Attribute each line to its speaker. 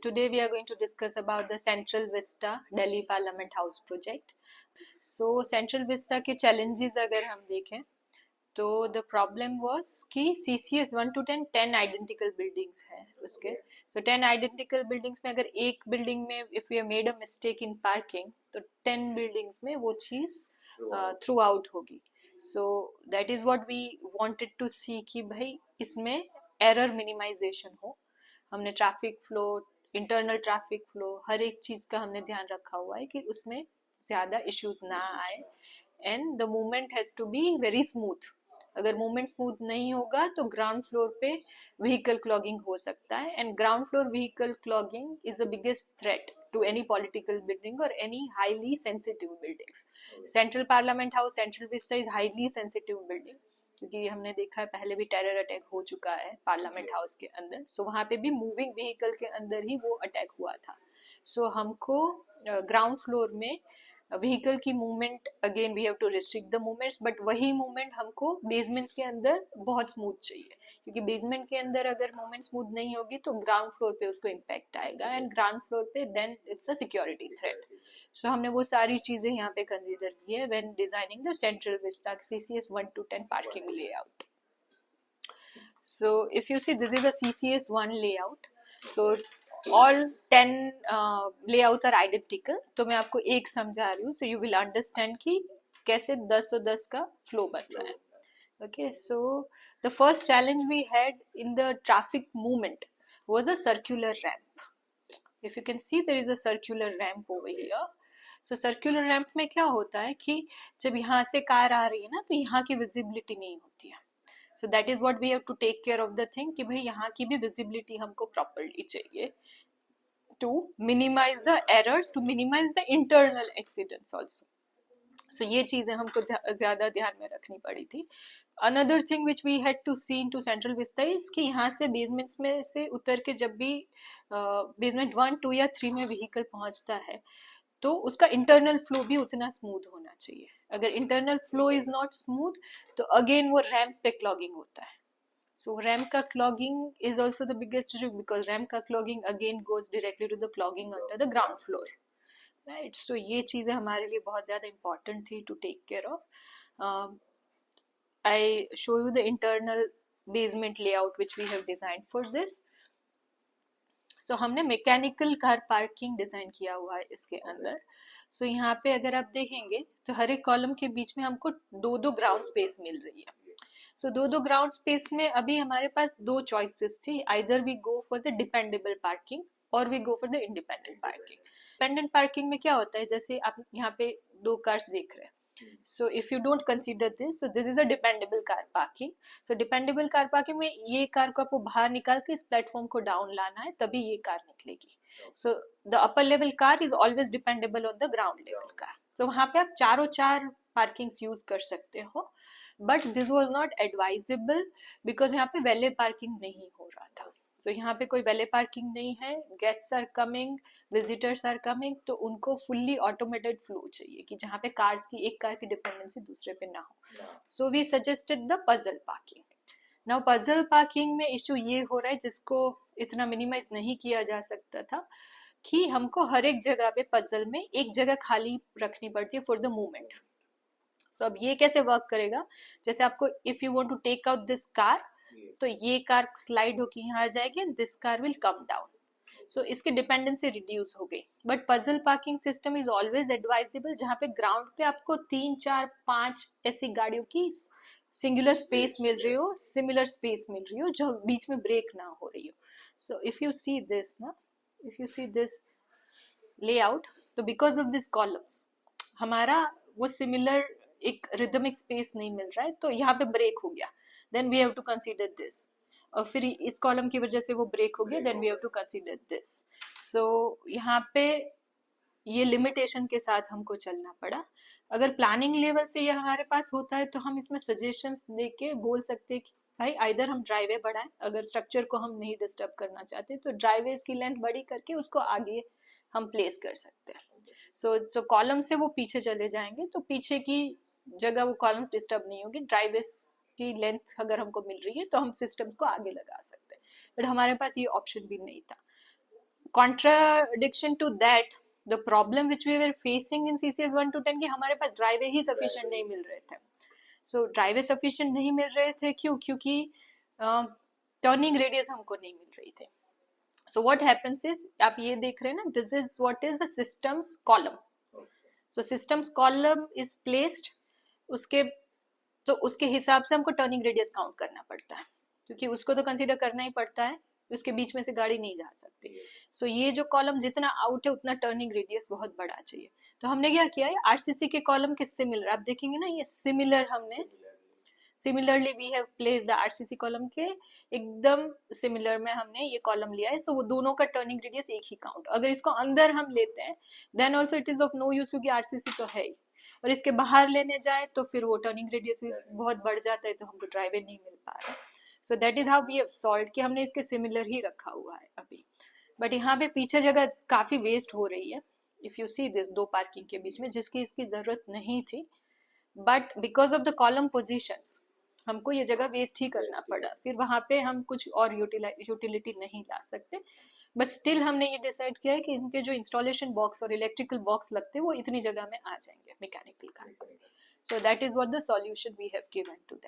Speaker 1: today we are going to discuss about the Central Vista Delhi Parliament House project. So Central Vista के challenges अगर हम देखें तो the problem was कि CCS 1 to 10 identical buildings हैं उसके. So 10 identical buildings में अगर एक building में if we have made a mistake in parking तो 10 buildings में वो चीज़ throughout होगी. So that is what we wanted to see कि भाई इसमें error minimization हो. हमने traffic flow, internal traffic flow, हर एक चीज का हमने ध्यान रखा हुआ है कि उसमें ज्यादा इश्यूज ना आए and the movement has to be very smooth. अगर मूवमेंट स्मूथ नहीं होगा तो ग्राउंड फ्लोर पे व्हीकल क्लॉगिंग हो सकता है and ground floor vehicle clogging is the biggest threat to any political building or any highly sensitive buildings. Central Parliament House, Central Vista is highly sensitive building क्योंकि हमने देखा है पहले भी टेरर अटैक हो चुका है पार्लियामेंट हाउस के अंदर. सो वहाँ पे भी मूविंग व्हीकल के अंदर ही वो अटैक हुआ था. सो हमको ग्राउंड फ्लोर में व्हीकल की movement again we have to restrict the movements but वही मूवमेंट हमको बेसमेंट्स के अंदर बहुत स्मूथ चाहिए क्योंकि बेसमेंट के अंदर अगर मूवमेंट स्मूथ नहीं होगी तो ग्राउंड फ्लोर पे उसको इम्पैक्ट आएगा एंड ग्राउंड फ्लोर पे then it's a security threat. So हमने वो सारी चीजें यहाँ पे कंसीडर की है when designing the central vista CCS 1 to 10 parking layout. So if you see this is a CCS 1 layout. So all 10 layouts are identical. तो मैं आपको एक समझा रही हूँ so you will understand कि कैसे 10 और 10 का flow बन रहा है. Okay, so the first challenge we had in the traffic movement was a circular ramp. If you can see there is a circular ramp over here. So circular ramp में क्या होता है कि जब यहाँ से कार आ रही है ना तो यहाँ की विजिबिलिटी नहीं होती है. So that is what we have to take care of the thing कि भाई यहाँ की भी विजिबिलिटी हमको properly चाहिए to minimize the errors, to minimize the internal accidents also. So ये चीजें हमको ज्यादा ध्यान में रखनी पड़ी थी. Another thing which we had to see into Central Vista is कि यहाँ से basements में से उतर के जब भी basement 1, 2 या 3 में vehicle पहुँचता है तो उसका इंटरनल फ्लो भी उतना स्मूथ होना चाहिए. अगर internal flow is not smooth तो अगेन वो रैम्प पे क्लॉगिंग होता है. सो रैम्प का clogging is also the biggest issue because ramp का clogging again goes directly to the clogging under the ground floor. Right, so ये चीजें हमारे लिए बहुत ज्यादा इंपॉर्टेंट थी to take care of. I show you the internal basement layout which we have designed for this. So हमने mechanical car parking design किया हुआ है इसके अंदर. सो यहाँ पे अगर आप देखेंगे तो हर एक कॉलम के बीच में हमको दो ग्राउंड स्पेस मिल रही है. सो दो ग्राउंड स्पेस में अभी हमारे पास दो चॉइसेस थी. Either we go for the dependable parking और we go for the independent parking. Dependent parking में क्या होता है जैसे आप यहाँ पे दो कार्स देख रहे हैं. So if you don't consider this, so this is a dependable car parking. So dependable car parking में ये कार को आपको बाहर निकाल के इस प्लेटफॉर्म को डाउन लाना है तभी ये कार निकलेगी. So the upper level car is always dependable on the ground level car. So वहाँ पे आप चारों चार पार्किंग्स यूज कर सकते हो but this was not advisable because यहाँ पे वैले पार्किंग नहीं हो रहा था. सो यहाँ पे कोई वैले पार्किंग नहीं है. Guests are coming, visitors are coming, तो उनको फुल्ली ऑटोमेटेड फ्लो चाहिए कि जहाँ पे कार्स की एक कार की डिपेंडेंसी दूसरे पे ना हो. So we suggested the puzzle parking. Now puzzle parking में इशू ये हो रहा है जिसको इतना मिनिमाइज नहीं किया जा सकता था कि हमको हर एक जगह पे पजल में एक जगह खाली रखनी पड़ती है फॉर द मूवमेंट. सो अब ये कैसे वर्क करेगा, जैसे आपको if you want to take out this car तो ये कार स्लाइड होके यहाँ आ जाएगी and this car will come down. So इसकी डिपेंडेंसी रिड्यूस हो गई. But puzzle parking system is always advisable जहाँ पे ग्राउंड पे आपको 3, 4, 5 ऐसी गाड़ियों की सिंगुलर स्पेस मिल रही हो, सिमिलर स्पेस मिल रही हो जो बीच में ब्रेक ना हो रही हो. So if you see this ना, if you see this layout तो बिकॉज ऑफ दिस कॉलम्स हमारा वो सिमिलर एक रिदमिक स्पेस नहीं मिल रहा है तो यहाँ पे ब्रेक हो गया. Then we have to consider this. और फिर इस कॉलम की वजह से वो ब्रेक हो गया. Then we have to consider this. So यहाँ पे ये लिमिटेशन के साथ हमको चलना पड़ा. अगर प्लानिंग लेवल से ये हमारे पास होता है तो हम इसमें सजेशंस दे के बोल सकते हैं कि भाई आइदर हम ड्राइवे बढ़ाएं, अगर स्ट्रक्चर को हम नहीं डिस्टर्ब करना चाहते तो ड्राइवे की लेंथ बड़ी करके उसको आगे हम प्लेस कर सकते हैं. सो कॉलम से वो पीछे चले जाएंगे तो पीछे की जगह वो कॉलम्स डिस्टर्ब नहीं होगी. ड्राइवे की लेंथ अगर हमको मिल रही है तो हम सिस्टम्स को आगे लगा सकते हैं. बट हमारे पास ये ऑप्शन भी नहीं था. Contradiction to that, the problem which we were facing in CCS 1 to 10 कि हमारे पास ड्राइवे ही सफिशिएंट नहीं मिल रहे थे. सो ड्राइवे सफिशिएंट नहीं मिल रहे थे क्योंकि टर्निंग रेडियस हमको नहीं मिल रही थी. सो व्हाट हैपेंस इज, आप ये देख रहे हैं ना, this is what is the systems column. So systems column is placed, उसके हिसाब से हमको टर्निंग रेडियस काउंट करना पड़ता है, क्योंकि उसको तो कंसीडर करना ही पड़ता है, उसके बीच में से गाड़ी नहीं जा सकती. सो ये जो कॉलम जितना आउट है उतना टर्निंग रेडियस बहुत बड़ा चाहिए. तो हमने क्या किया है, आरसीसी के कॉलम के सिमिलर, आप देखेंगे ना ये सिमिलर, हमने similarly we have placed the RCC column के एकदम सिमिलर में हमने ये कॉलम लिया है. सो वो दोनों का टर्निंग रेडियस एक ही काउंट. अगर इसको अंदर हम लेते हैं then also it is of no use, क्योंकि आरसीसी तो है ही, और इसके बाहर लेने जाए तो फिर वो टर्निंग रेडियस बहुत बढ़ जाता है, तो हमको ड्राइवे नहीं मिल पा रहा है. So that is how we have solved कि हमने इसके सिमिलर ही रखा हुआ है अभी. बट यहाँ पे पीछे जगह काफी वेस्ट हो रही है. इफ यू सी दिस, दो पार्किंग के बीच में जिसकी इसकी जरूरत नहीं थी, but because of the column positions हमको ये जगह वेस्ट ही करना पड़ा. फिर वहां पे हम कुछ और यूटिलिटी नहीं ला सकते. बट स्टिल हमने ये डिसाइड किया है कि इनके जो इंस्टॉलेशन बॉक्स और इलेक्ट्रिकल बॉक्स लगते हैं वो इतनी जगह में आ जाएंगे मैकेनिकल का. So that is what the solution we have given to that.